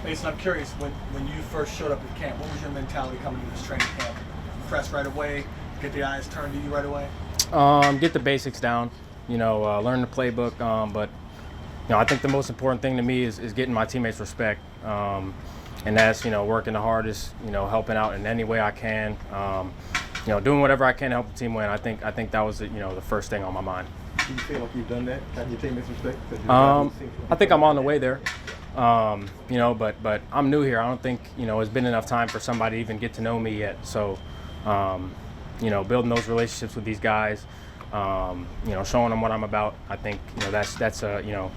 Mason, I'm curious, when you first showed up at camp, what was your mentality coming to this training camp? Impressed right away? Get the eyes turned to you right away? Get the basics down, learn the playbook. But I think the most important thing to me is getting my teammates respect. And that's, working the hardest, helping out in any way I can, doing whatever I can to help the team win. I think that was, the first thing on my mind. Do you feel like you've done that? Got your teammates respect? I think I'm on the way there. But I'm new here. I don't think, it's been enough time for somebody to even get to know me yet. So, building those relationships with these guys, showing them what I'm about. I think, that's a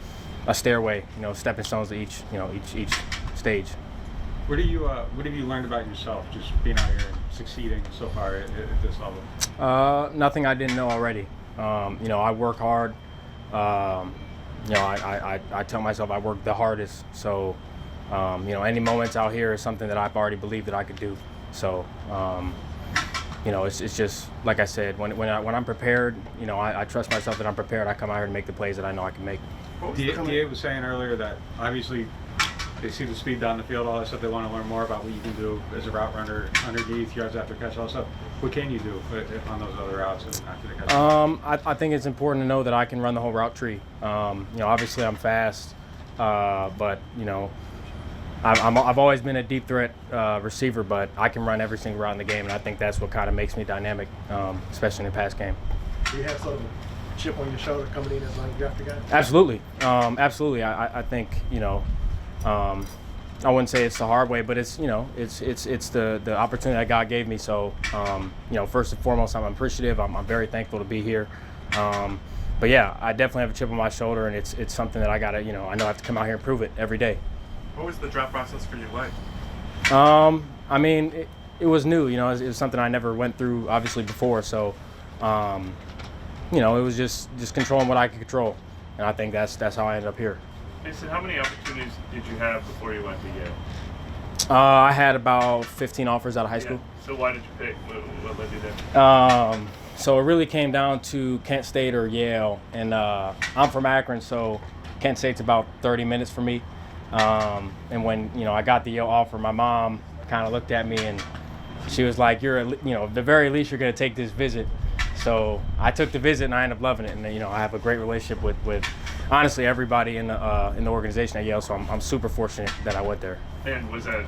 stairway, stepping stones to each stage. What have you learned about yourself just being out here and succeeding so far at this level? Nothing I didn't know already. I work hard. I tell myself I work the hardest. So, any moments out here is something that I've already believed that I could do. So, it's just like I said. When I'm prepared, I trust myself that I'm prepared. I come out here and make the plays that I know I can make. DA was saying earlier that obviously they see the speed down the field, all that stuff. They want to learn more about what you can do as a route runner, underneath, yards after catch, all that stuff. What can you do on those other routes after the catch? I think it's important to know that I can run the whole route tree. Obviously I'm fast, but I've always been a deep threat receiver, but I can run every single route in the game, and I think that's what kind of makes me dynamic, especially in the pass game. Do you have sort of a chip on your shoulder coming in as an undrafted guy? Absolutely, absolutely. I think I wouldn't say it's the hard way, but it's the opportunity that God gave me. So first and foremost, I'm appreciative. I'm very thankful to be here. But yeah, I definitely have a chip on my shoulder, and it's something that I gotta I know I have to come out here and prove it every day. What was the draft process for you like? It was new. It was something I never went through obviously before. So it was just controlling what I could control, and I think that's how I ended up here. Mason, how many opportunities did you have before you went to Yale? I had about 15 offers out of high school. So why did you pick? What led you there? So it really came down to Kent State or Yale, and I'm from Akron, so Kent State's about 30 minutes for me. And when I got the Yale offer, my mom kind of looked at me and she was like, at the very least you're going to take this visit. So I took the visit and I ended up loving it, and I have a great relationship with honestly everybody in the organization at Yale. So I'm super fortunate that I went there. And was that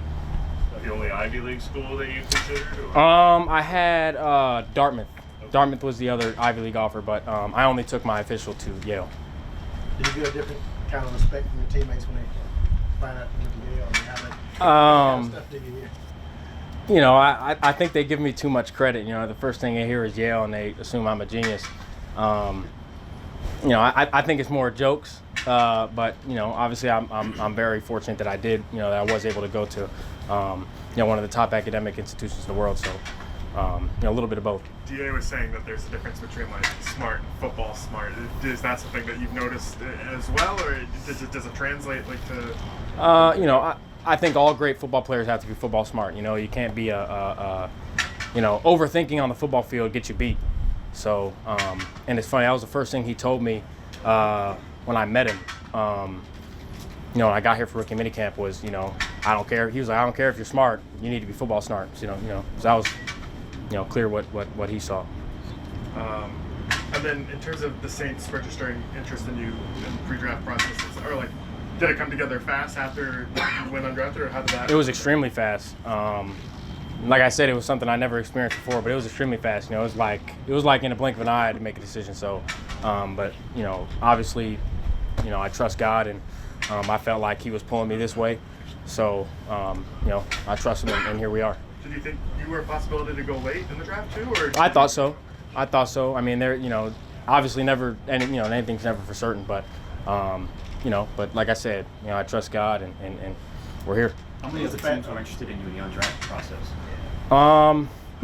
the only Ivy League school that you considered? Or? I had Dartmouth. Okay. Dartmouth was the other Ivy League offer, but I only took my official to Yale. Did you feel a different kind of respect from your teammates when they find out you went to Yale? How much stuff did you hear? I think they give me too much credit. The first thing they hear is Yale, and they assume I'm a genius. I think it's more jokes, but obviously I'm very fortunate that I did. That I was able to go to, one of the top academic institutions in the world. So, a little bit of both. DA was saying that there's a difference between like smart and football smart. Is that something that you've noticed as well, or does it translate like to? I think all great football players have to be football smart. You can't be overthinking on the football field get you beat. So, and it's funny, that was the first thing he told me when I met him. When I got here for rookie minicamp was, I don't care. He was like, I don't care if you're smart. You need to be football smart. So, so that was, clear what he saw. And then in terms of the Saints registering interest in you in the pre-draft processes, or like, did it come together fast after you went undrafted, or how did that? It was extremely fast. Like I said, it was something I never experienced before, but it was extremely fast. It was like in a blink of an eye to make a decision. So, but obviously, I trust God, and I felt like He was pulling me this way. So, I trust Him, and here we are. Did you think you were a possibility to go late in the draft too, or? I thought so. I mean, there, obviously never, and anything's never for certain, but. But like I said, I trust God, and we're here. How many other teams were interested in you in the undrafted process?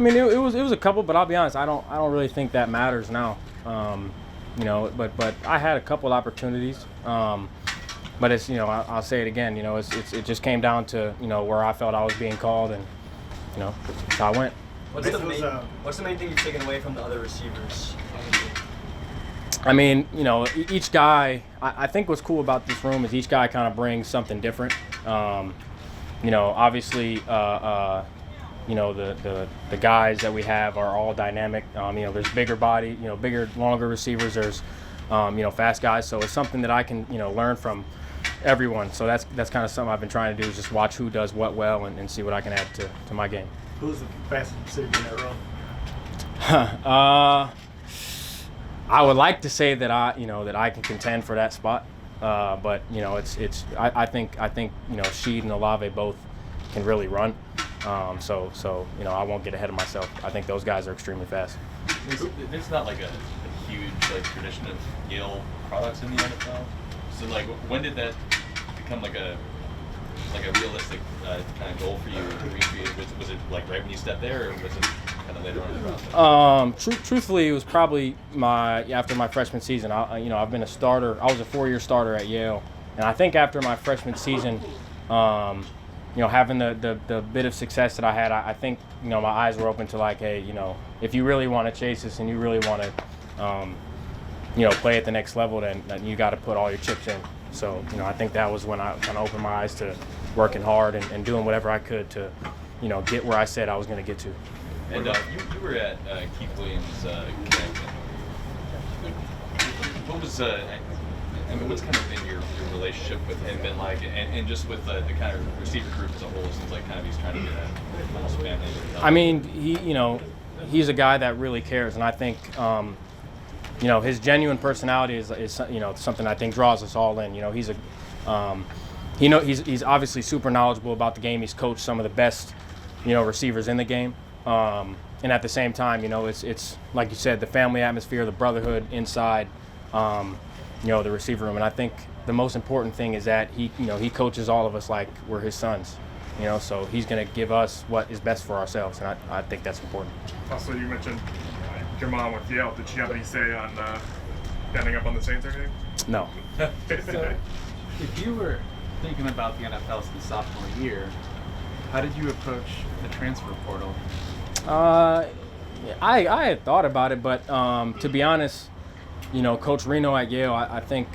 It was a couple, but I'll be honest, I don't really think that matters now. But I had a couple opportunities. But it's I'll say it again. It just came down to where I felt I was being called, and that's how I went. What's the main thing you've taken away from the other receivers? Each guy, I think what's cool about this room is each guy kind of brings something different. obviously, the guys that we have are all dynamic. There's bigger body, bigger, longer receivers. There's, fast guys. So it's something that I can, learn from everyone. So that's kind of something I've been trying to do, is just watch who does what well and see what I can add to my game. Who's the fastest receiver in that row? I would like to say that I can contend for that spot, but I think Sheed and Olave both can really run, so I won't get ahead of myself. I think those guys are extremely fast. There's not like a huge tradition of Yale products in the NFL. So when did that become like a realistic kind of goal for you? Was it like right when you stepped there, or was it kind of later on in the process? Truthfully, it was probably after my freshman season. I've been a starter. I was a 4-year starter at Yale, and I think after my freshman season, having the bit of success that I had, I think my eyes were open to hey, if you really want to chase this and you really want to play at the next level, then you got to put all your chips in. So I think that was when I kind of opened my eyes to working hard and doing whatever I could to get where I said I was going to get to. And you were at Keith Williams' camp. What was what's kind of been your relationship with him been like, and just with the kind of receiver group as a whole? It seems like kind of he's trying to get a almost family. I mean, he's a guy that really cares, and I think his genuine personality is something I think draws us all in. He's he's obviously super knowledgeable about the game. He's coached some of the best receivers in the game. And at the same time, it's like you said, the family atmosphere, the brotherhood inside, the receiver room. And I think the most important thing is that he coaches all of us like we're his sons, so he's going to give us what is best for ourselves. And I think that's important. Also, you mentioned your mom with Yale. Did she have any say on ending up on the Saints or anything? No. So, if you were thinking about the NFL since sophomore year, how did you approach the transfer portal? I had thought about it, but to be honest, Coach Reno at Yale, I think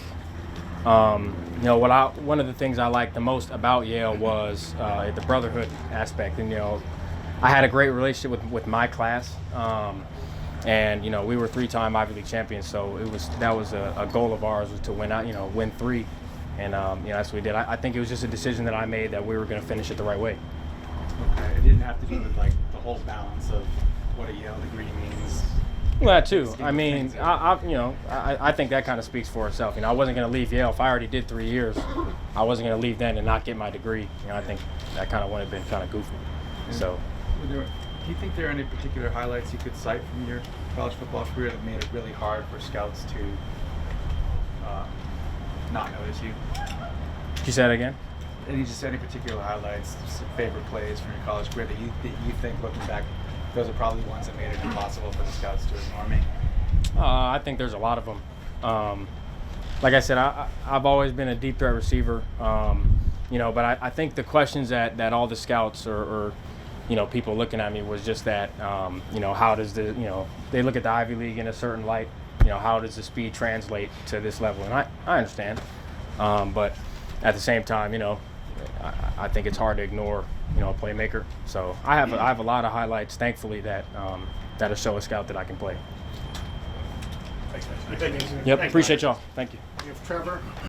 one of the things I liked the most about Yale was the brotherhood aspect, and I had a great relationship with my class, and we were 3-time Ivy League champions, so that was a goal of ours, was to win 3, and that's what we did. I think it was just a decision that I made that we were going to finish it the right way. Okay, it didn't have to do with the whole balance of what a Yale degree means. Well, that too. I mean, I think that kind of speaks for itself. I wasn't going to leave Yale if I already did 3 years. I wasn't going to leave then and not get my degree. I think that kind of would have been kind of goofy. So, do you think there are any particular highlights you could cite from your college football career that made it really hard for scouts to not notice you? Could you say that again? Any particular highlights, favorite plays from your college career that you think, looking back, those are probably ones that made it impossible for the scouts to ignore me? I think there's a lot of them. Like I said, I've always been a deep threat receiver, but I think the questions that all the scouts or people looking at me was just that, how does they look at the Ivy League in a certain light, how does the speed translate to this level? And I understand, but at the same time, I think it's hard to ignore, a playmaker. So I have a lot of highlights, thankfully, that'll show a scout that I can play. Thanks, man. Yep, appreciate y'all. Thank you. We have Trevor.